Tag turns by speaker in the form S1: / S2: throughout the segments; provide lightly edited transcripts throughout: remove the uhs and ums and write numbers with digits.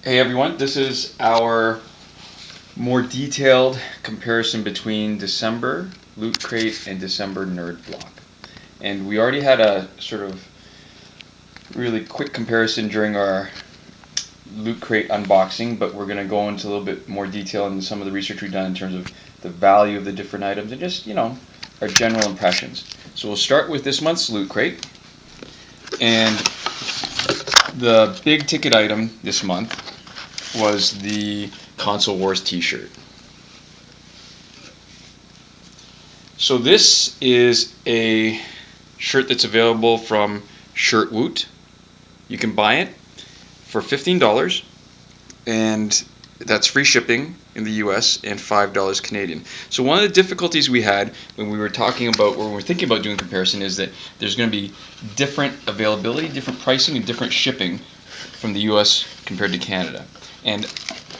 S1: Hey everyone, this is our more detailed comparison between December Loot Crate and December Nerd Block. And we already had a sort of really quick comparison during our Loot Crate unboxing, but we're going to go into a little bit more detail into some of the research we've done in terms of the value of the different items and just, our general impressions. So we'll start with this month's Loot Crate. And the big ticket item this month was the Console Wars t-shirt. So this is a shirt that's available from Shirtwoot. You can buy it for $15, and that's free shipping in the US and $5 Canadian. So one of the difficulties we had when we were thinking about doing comparison is that there's going to be different availability, different pricing, and different shipping from the US compared to Canada. And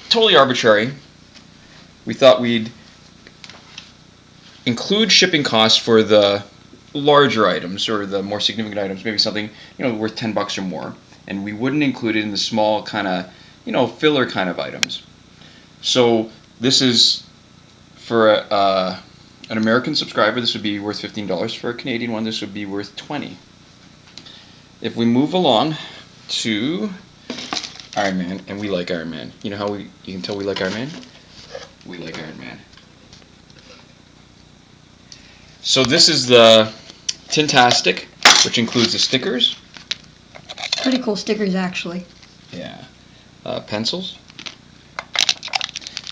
S1: totally arbitrary, we thought we'd include shipping costs for the larger items or the more significant items, maybe something worth $10 or more, and we wouldn't include it in the small kind of filler kind of items. So this is for an American subscriber, this would be worth $15. For a Canadian one, this would be worth $20. If we move along to Iron Man, and we like Iron Man. You know how you can tell we like Iron Man? We like Iron Man. So this is the Tintastic, which includes the stickers.
S2: Pretty cool stickers, actually.
S1: Yeah. Pencils.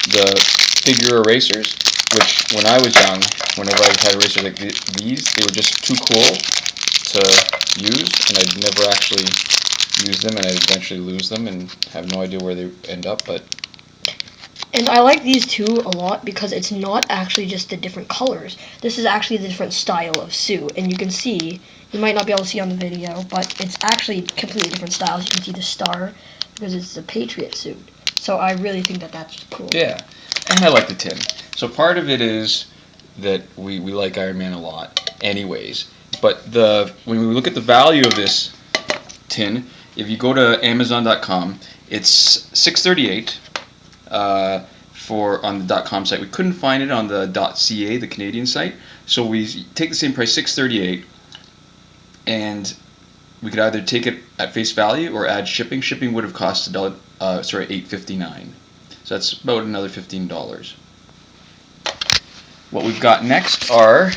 S1: The figure erasers, which when I was young, whenever I had erasers like these, they were just too cool to use, and I'd never actually use them, and I eventually lose them and have no idea where they end up.
S2: And I like these two a lot because it's not actually just the different colors. This is actually the different style of suit, and you can see, you might not be able to see on the video, but it's actually completely different styles. You can see the star because it's the Patriot suit. So I really think that that's cool.
S1: Yeah, and I like the tin. So part of it is that we like Iron Man a lot anyways, but when we look at the value of this tin, if you go to Amazon.com, it's $6.38 on the .com site. We couldn't find it on the .ca, the Canadian site, so we take the same price, $6.38, and we could either take it at face value or add shipping. Shipping would have cost $8.59. So that's about another $15. What we've got next are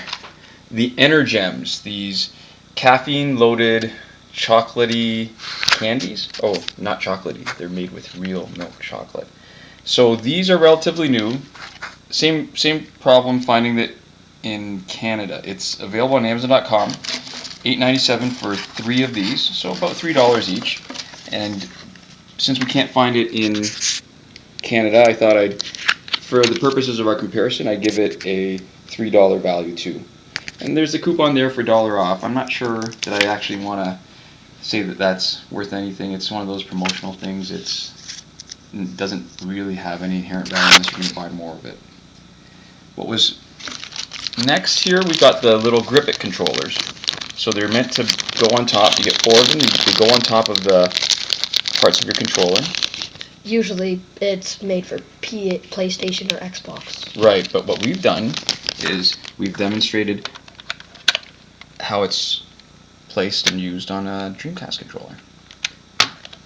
S1: the Energems, these caffeine-loaded chocolatey candies. Oh, not chocolatey. They're made with real milk chocolate. So these are relatively new. Same problem finding that in Canada. It's available on Amazon.com. $8.97 for 3 of these, so about $3 each. And since we can't find it in Canada, I thought for the purposes of our comparison, I'd give it a $3 value too. And there's a coupon there for $1 off. I'm not sure that I actually want to say that that's worth anything. It's one of those promotional things. It doesn't really have any inherent value unless you're going to buy more of it. What was next here, we've got the little Grip It controllers. So they're meant to go on top. You get 4 of them. They go on top of the parts of your controller.
S2: Usually it's made for PlayStation or Xbox.
S1: Right, but what we've done is we've demonstrated how it's placed and used on a Dreamcast controller,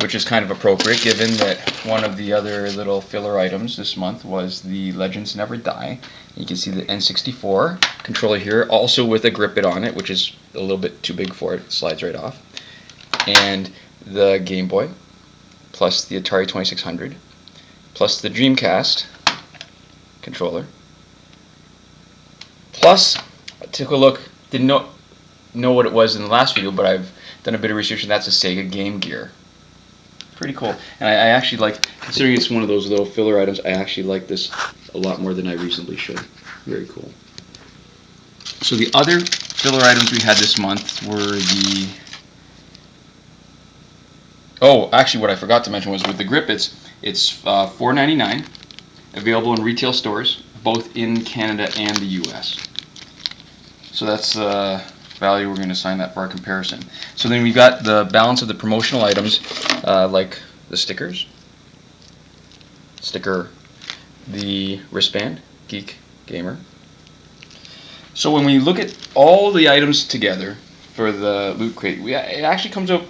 S1: which is kind of appropriate given that one of the other little filler items this month was the Legends Never Die. You can see the N64 controller here, also with a Grip It on it, which is a little bit too big for it. It slides right off. And the Game Boy, plus the Atari 2600, plus the Dreamcast controller. Plus, I took a look, didn't know what it was in the last video, but I've done a bit of research, and that's a Sega Game Gear. Pretty cool. And I actually like, considering it's one of those little filler items, I actually like this a lot more than I reasonably should. Very cool. So the other filler items we had this month were the... Oh, actually what I forgot to mention was with the Grip It's $4.99, available in retail stores, both in Canada and the US. So that's value, we're going to assign that for our comparison. So then we've got the balance of the promotional items, like the stickers, sticker, the wristband, Geek Gamer. So when we look at all the items together for the Loot Crate, it actually comes out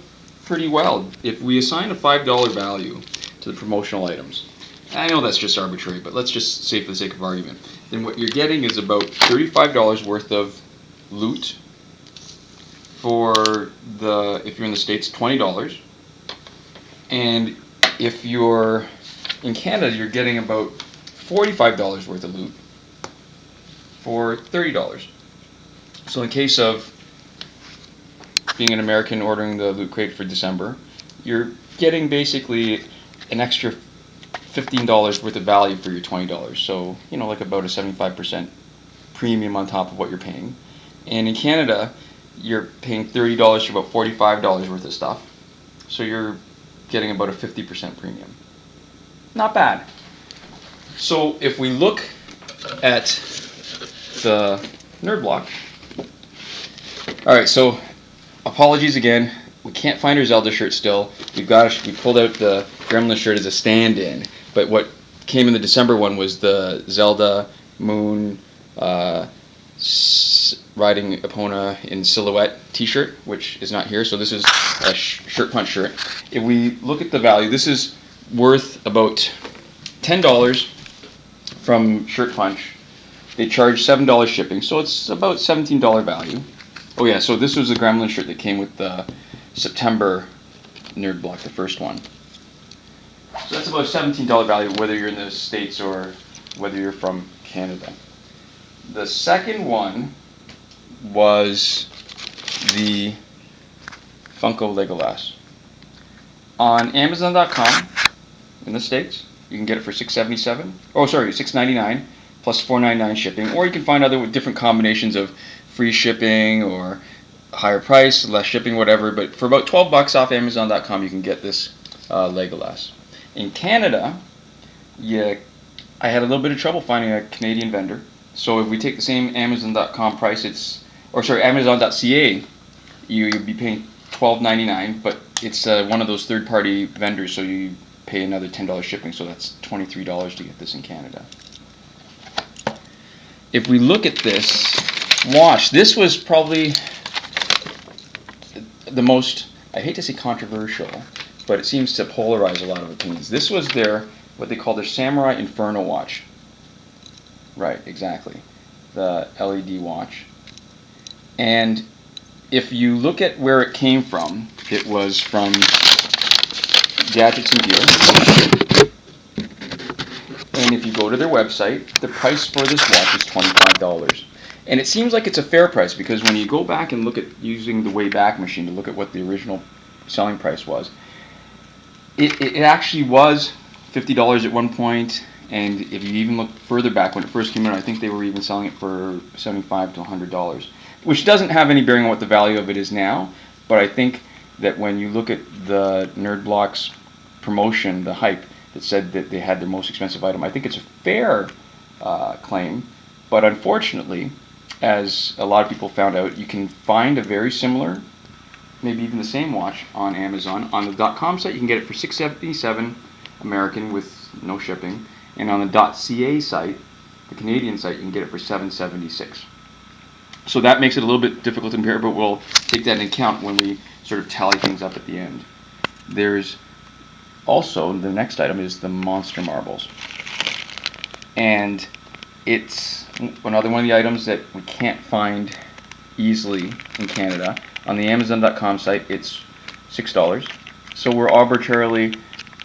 S1: pretty well. If we assign a $5 value to the promotional items, I know that's just arbitrary, but let's just say for the sake of argument, then what you're getting is about $35 worth of loot. For if you're in the States, $20. And if you're in Canada, you're getting about $45 worth of loot for $30. So in case of being an American ordering the Loot Crate for December, you're getting basically an extra $15 worth of value for your $20. So, like about a 75% premium on top of what you're paying. And in Canada, you're paying $30 for about $45 worth of stuff. So you're getting about a 50% premium. Not bad. So if we look at the Nerd Block. Alright, so apologies again. We can't find our Zelda shirt still. We pulled out the Gremlin shirt as a stand-in, but what came in the December one was the Zelda Moon riding Epona in silhouette t-shirt, which is not here. So this is a Shirt Punch shirt. If we look at the value, this is worth about $10 from Shirt Punch. They charge $7 shipping, so it's about $17 value. Oh yeah, so this was a Gremlin shirt that came with the September Nerd Block, the first one. So that's about $17 value, whether you're in the States or whether you're from Canada. The second one was the Funko Legolas. On Amazon.com in the States, you can get it for $6.99 plus $4.99 shipping, or you can find other different combinations of free shipping or higher price, less shipping, whatever. But for about $12 off Amazon.com, you can get this Legolas. In Canada, I had a little bit of trouble finding a Canadian vendor. So if we take the same Amazon.com price, Amazon.ca, you'd be paying $12.99, but it's one of those third-party vendors, so you pay another $10 shipping, so that's $23 to get this in Canada. If we look at this watch, this was probably the most, I hate to say controversial, but it seems to polarize a lot of opinions. This was what they call their Samurai Inferno watch. Right, exactly. The LED watch. And if you look at where it came from, it was from Gadgets and Gear. And if you go to their website, the price for this watch is $25. And it seems like it's a fair price, because when you go back and look at using the Wayback Machine to look at what the original selling price was, it actually was $50 at one point. And if you even look further back, when it first came out, I think they were even selling it for $75 to $100, which doesn't have any bearing on what the value of it is now. But I think that when you look at the Nerd Block's promotion, the hype that said that they had their most expensive item, I think it's a fair claim. But unfortunately, as a lot of people found out, you can find a very similar, maybe even the same watch on Amazon. On the .com site, you can get it for $6.77 American with no shipping. And on the .ca site, the Canadian site, you can get it for $7.76. So that makes it a little bit difficult to compare, but we'll take that into account when we sort of tally things up at the end. There's also, the next item is the Monster Marbles. And it's another one of the items that we can't find easily in Canada. On the Amazon.com site, it's $6. So we're arbitrarily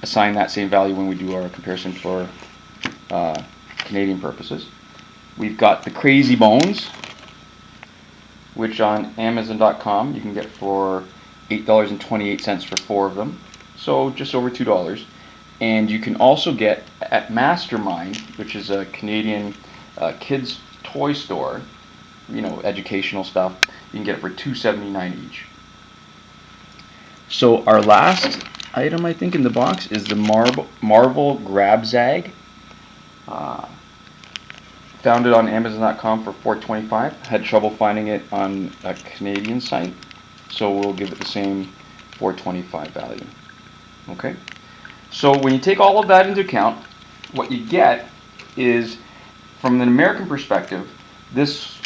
S1: assign that same value when we do our comparison for Canadian purposes. We've got the Crazy Bones, which on Amazon.com you can get for $8.28 for 4 of them, so just over $2. And you can also get at Mastermind, which is a Canadian kids toy store, educational stuff. You can get it for $2.79 each. So our last item, I think, in the box is the Marvel Grab Zag. Found it on Amazon.com for $4.25. Had trouble finding it on a Canadian site, so we'll give it the same $4.25 value. Okay. So when you take all of that into account, what you get is, from an American perspective, this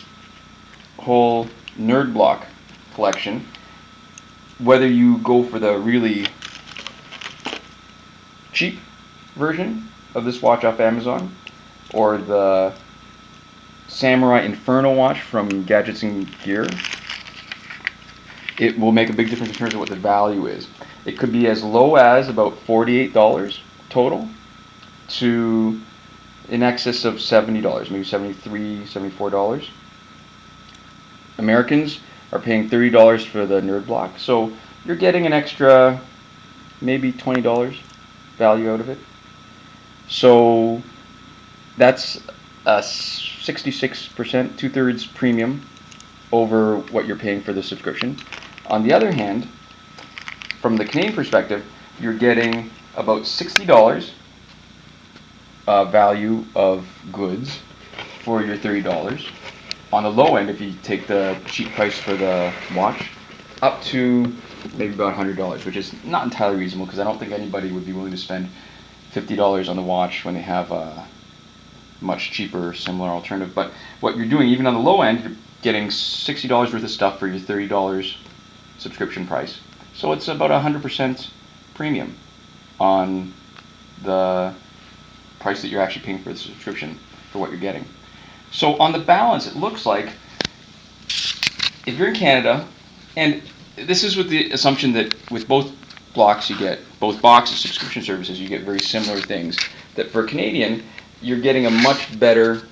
S1: whole Nerd Block collection, whether you go for the really cheap version of this watch off Amazon or the Samurai Inferno watch from Gadgets and Gear, it will make a big difference in terms of what the value is. It could be as low as about $48 total to in excess of $70, maybe $73, $74. Americans are paying $30 for the Nerd Block, so you're getting an extra maybe $20 value out of it. So that's a 66%, 2/3 premium over what you're paying for the subscription. On the other hand, from the Canadian perspective, you're getting about $60 value of goods for your $30. On the low end, if you take the cheap price for the watch, up to maybe about $100, which is not entirely reasonable because I don't think anybody would be willing to spend $50 on the watch when they have a much cheaper, similar alternative. But what you're doing, even on the low end, you're getting $60 worth of stuff for your $30 subscription price. So it's about 100% premium on the price that you're actually paying for the subscription for what you're getting. So on the balance, it looks like if you're in Canada, and this is with the assumption that with both blocks you get, both boxes, subscription services, you get very similar things, that for a Canadian, you're getting a much better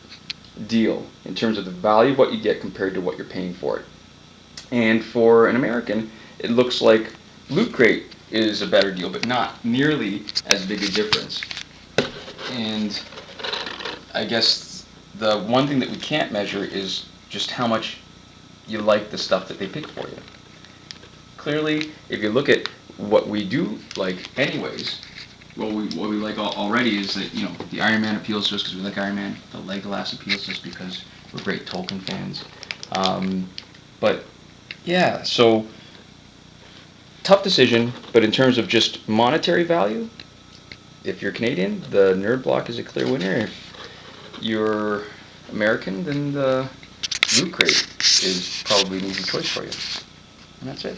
S1: deal in terms of the value of what you get compared to what you're paying for it. And for an American, it looks like Loot Crate is a better deal, but not nearly as big a difference. And I guess the one thing that we can't measure is just how much you like the stuff that they pick for you. Clearly, if you look at what we do like anyways, what we like already is that, the Iron Man appeals to us because we like Iron Man. The Legolas appeals to us because we're great Tolkien fans. But yeah, so tough decision, but in terms of just monetary value, if you're Canadian, the Nerd Block is a clear winner. If you're American, then the Loot Crate is probably an easy choice for you. And that's it.